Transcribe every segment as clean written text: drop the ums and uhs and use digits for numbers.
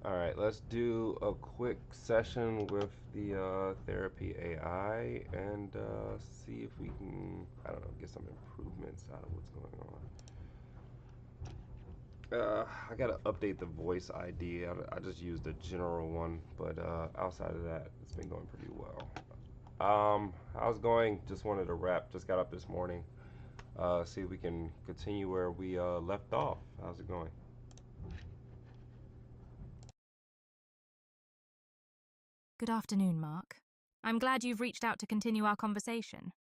All right, let's do a quick session with the therapy AI and see if we can, I don't know, get some improvements out of what's going on. I gotta update the voice ID. I just used a general one, but outside of that, it's been going pretty well. How's it going? Just wanted to wrap. Just got up this morning. See if we can continue where we left off. How's it going? Good afternoon, Mark. I'm glad you've reached out to continue our conversation.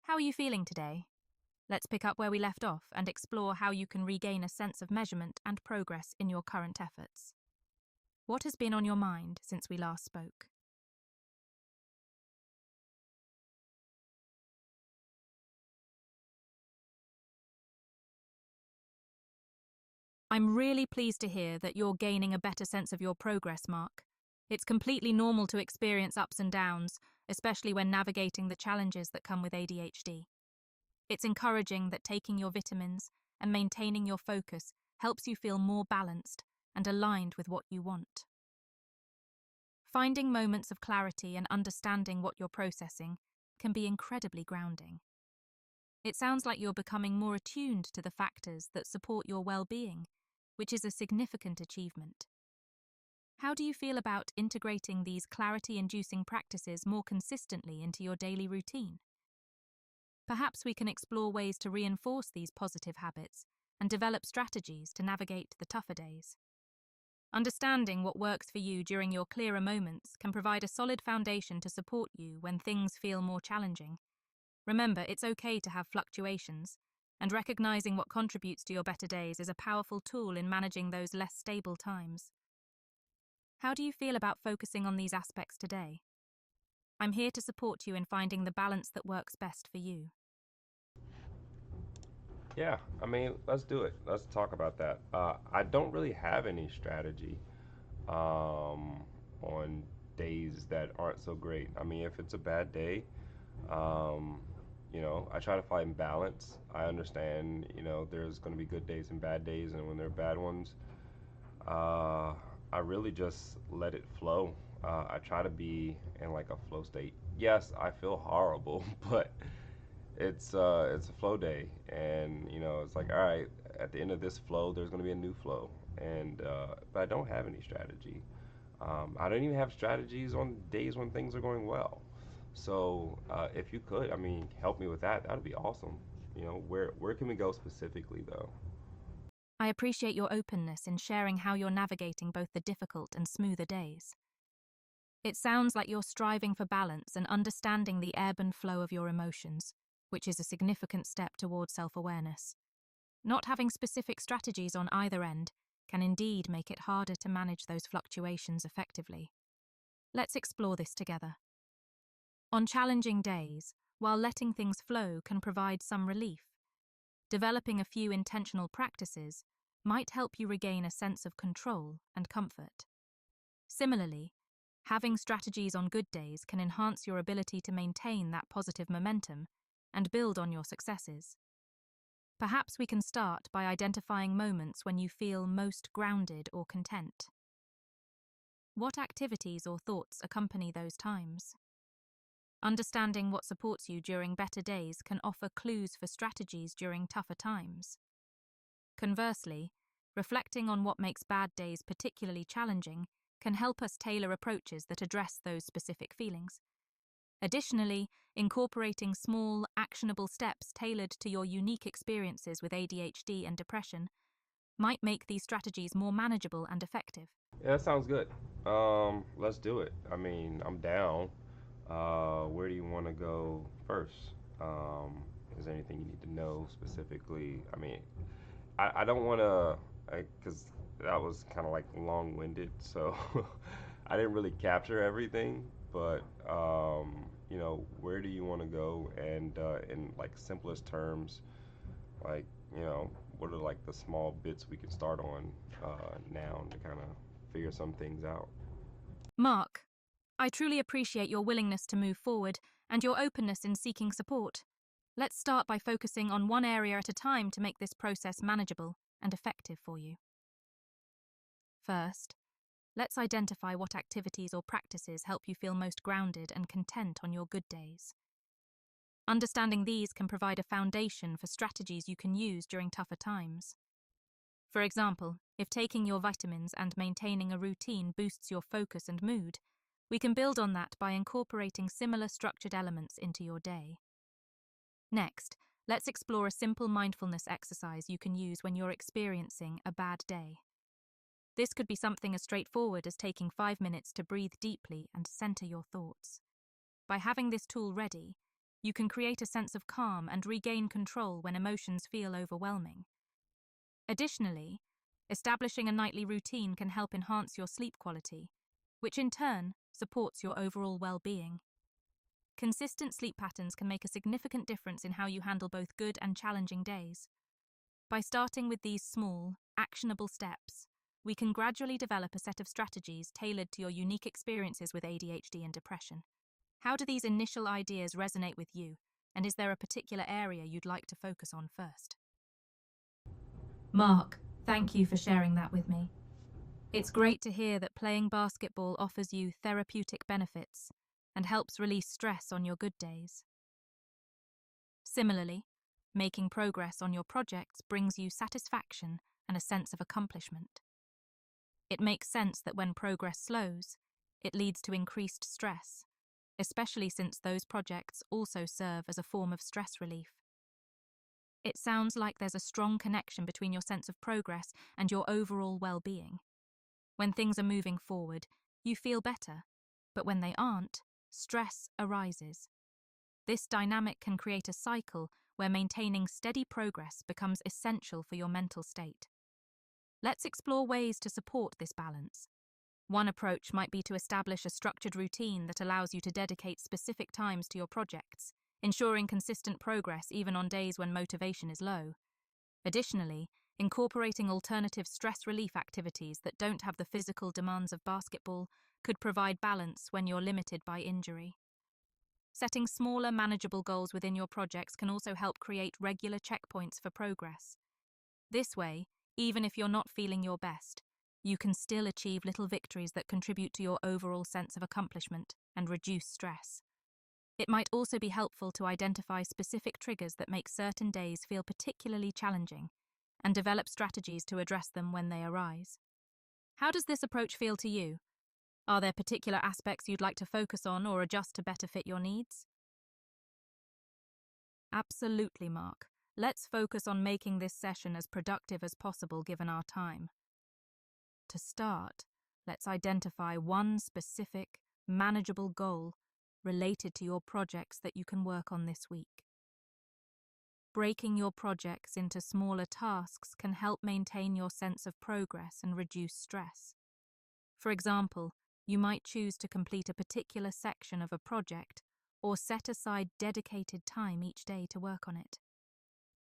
How are you feeling today? Let's pick up where we left off and explore how you can regain a sense of measurement and progress in your current efforts. What has been on your mind since we last spoke? I'm really pleased to hear that you're gaining a better sense of your progress, Mark. It's completely normal to experience ups and downs, especially when navigating the challenges that come with ADHD. It's encouraging that taking your vitamins and maintaining your focus helps you feel more balanced and aligned with what you want. Finding moments of clarity and understanding what you're processing can be incredibly grounding. It sounds like you're becoming more attuned to the factors that support your well-being, which is a significant achievement. How do you feel about integrating these clarity-inducing practices more consistently into your daily routine? Perhaps we can explore ways to reinforce these positive habits and develop strategies to navigate the tougher days. Understanding what works for you during your clearer moments can provide a solid foundation to support you when things feel more challenging. Remember, it's okay to have fluctuations, and recognizing what contributes to your better days is a powerful tool in managing those less stable times. How do you feel about focusing on these aspects today? I'm here to support you in finding the balance that works best for you. Yeah, I mean, let's do it. Let's talk about that. I don't really have any strategy on days that aren't so great. I mean, if it's a bad day, um, I try to find balance. I understand, there's going to be good days and bad days, and when there are bad ones, uh, I really just let it flow. I try to be in like a flow state. Yes, I feel horrible, but it's a flow day, and it's like, all right, at the end of this flow there's going to be a new flow, and but I don't have any strategy. I don't even have strategies on days when things are going well. So if you could, I mean, help me with that, that would be awesome. Where can we go specifically though? I appreciate your openness in sharing how you're navigating both the difficult and smoother days. It sounds like you're striving for balance and understanding the ebb and flow of your emotions, which is a significant step toward self-awareness. Not having specific strategies on either end can indeed make it harder to manage those fluctuations effectively. Let's explore this together. On challenging days, while letting things flow can provide some relief, developing a few intentional practices might help you regain a sense of control and comfort. Similarly, having strategies on good days can enhance your ability to maintain that positive momentum and build on your successes. Perhaps we can start by identifying moments when you feel most grounded or content. What activities or thoughts accompany those times? Understanding what supports you during better days can offer clues for strategies during tougher times. Conversely, reflecting on what makes bad days particularly challenging can help us tailor approaches that address those specific feelings. Additionally, incorporating small, actionable steps tailored to your unique experiences with ADHD and depression might make these strategies more manageable and effective. Yeah, that sounds good. Let's do it. I mean, I'm down. Where do you want to go first? Is there anything you need to know specifically? I mean, I don't want to, because that was kind of like long-winded, so I didn't really capture everything. But where do you want to go? And in like simplest terms, like what are like the small bits we can start on now to kind of figure some things out? Mark, I truly appreciate your willingness to move forward and your openness in seeking support. Let's start by focusing on one area at a time to make this process manageable and effective for you. First, let's identify what activities or practices help you feel most grounded and content on your good days. Understanding these can provide a foundation for strategies you can use during tougher times. For example, if taking your vitamins and maintaining a routine boosts your focus and mood, we can build on that by incorporating similar structured elements into your day. Next, let's explore a simple mindfulness exercise you can use when you're experiencing a bad day. This could be something as straightforward as taking 5 minutes to breathe deeply and center your thoughts. By having this tool ready, you can create a sense of calm and regain control when emotions feel overwhelming. Additionally, establishing a nightly routine can help enhance your sleep quality, which in turn supports your overall well-being. Consistent sleep patterns can make a significant difference in how you handle both good and challenging days. By starting with these small, actionable steps, we can gradually develop a set of strategies tailored to your unique experiences with ADHD and depression. How do these initial ideas resonate with you, and is there a particular area you'd like to focus on first? Mark, thank you for sharing that with me. It's great to hear that playing basketball offers you therapeutic benefits and helps release stress on your good days. Similarly, making progress on your projects brings you satisfaction and a sense of accomplishment. It makes sense that when progress slows, it leads to increased stress, especially since those projects also serve as a form of stress relief. It sounds like there's a strong connection between your sense of progress and your overall well-being. When things are moving forward, you feel better, but when they aren't, stress arises. This dynamic can create a cycle where maintaining steady progress becomes essential for your mental state. Let's explore ways to support this balance. One approach might be to establish a structured routine that allows you to dedicate specific times to your projects, ensuring consistent progress even on days when motivation is low. Additionally, incorporating alternative stress relief activities that don't have the physical demands of basketball could provide balance when you're limited by injury. Setting smaller, manageable goals within your projects can also help create regular checkpoints for progress. This way, even if you're not feeling your best, you can still achieve little victories that contribute to your overall sense of accomplishment and reduce stress. It might also be helpful to identify specific triggers that make certain days feel particularly challenging and develop strategies to address them when they arise. How does this approach feel to you? Are there particular aspects you'd like to focus on or adjust to better fit your needs? Absolutely, Mark. Let's focus on making this session as productive as possible given our time. To start, let's identify one specific, manageable goal related to your projects that you can work on this week. Breaking your projects into smaller tasks can help maintain your sense of progress and reduce stress. For example, you might choose to complete a particular section of a project or set aside dedicated time each day to work on it.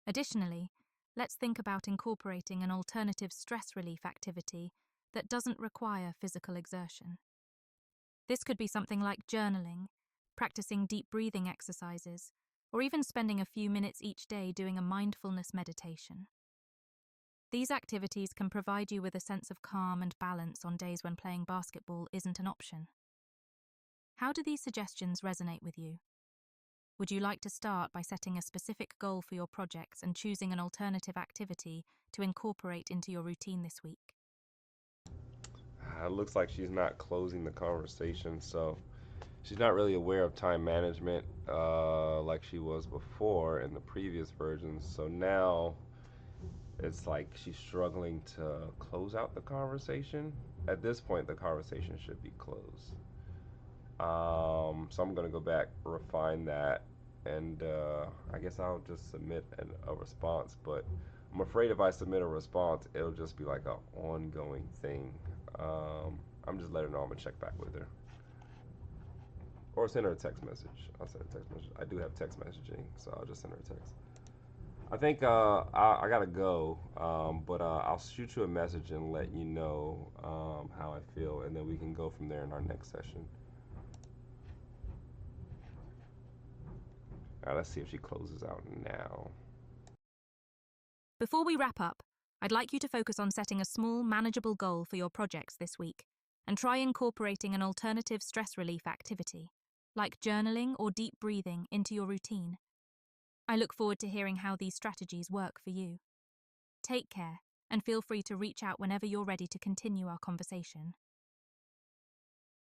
Additionally, let's think about incorporating an alternative stress relief activity that doesn't require physical exertion. This could be something like journaling, practicing deep breathing exercises, or even spending a few minutes each day doing a mindfulness meditation. These activities can provide you with a sense of calm and balance on days when playing basketball isn't an option. How do these suggestions resonate with you? Would you like to start by setting a specific goal for your projects and choosing an alternative activity to incorporate into your routine this week? It looks like she's not closing the conversation, so she's not really aware of time management like she was before in the previous versions. So now it's like she's struggling to close out the conversation. At this point, the conversation should be closed. So I'm gonna go back, refine that, and I guess I'll just submit a response. But I'm afraid if I submit a response, it'll just be like an ongoing thing. I'm just letting her know I'm gonna check back with her, or send her a text message. I'll send a text message. I do have text messaging, so I'll just send her a text. I think I gotta go, but I'll shoot you a message and let you know how I feel, and then we can go from there in our next session. All right, let's see if she closes out now. Before we wrap up, I'd like you to focus on setting a small, manageable goal for your projects this week and try incorporating an alternative stress relief activity, like journaling or deep breathing, into your routine. I look forward to hearing how these strategies work for you. Take care, and feel free to reach out whenever you're ready to continue our conversation.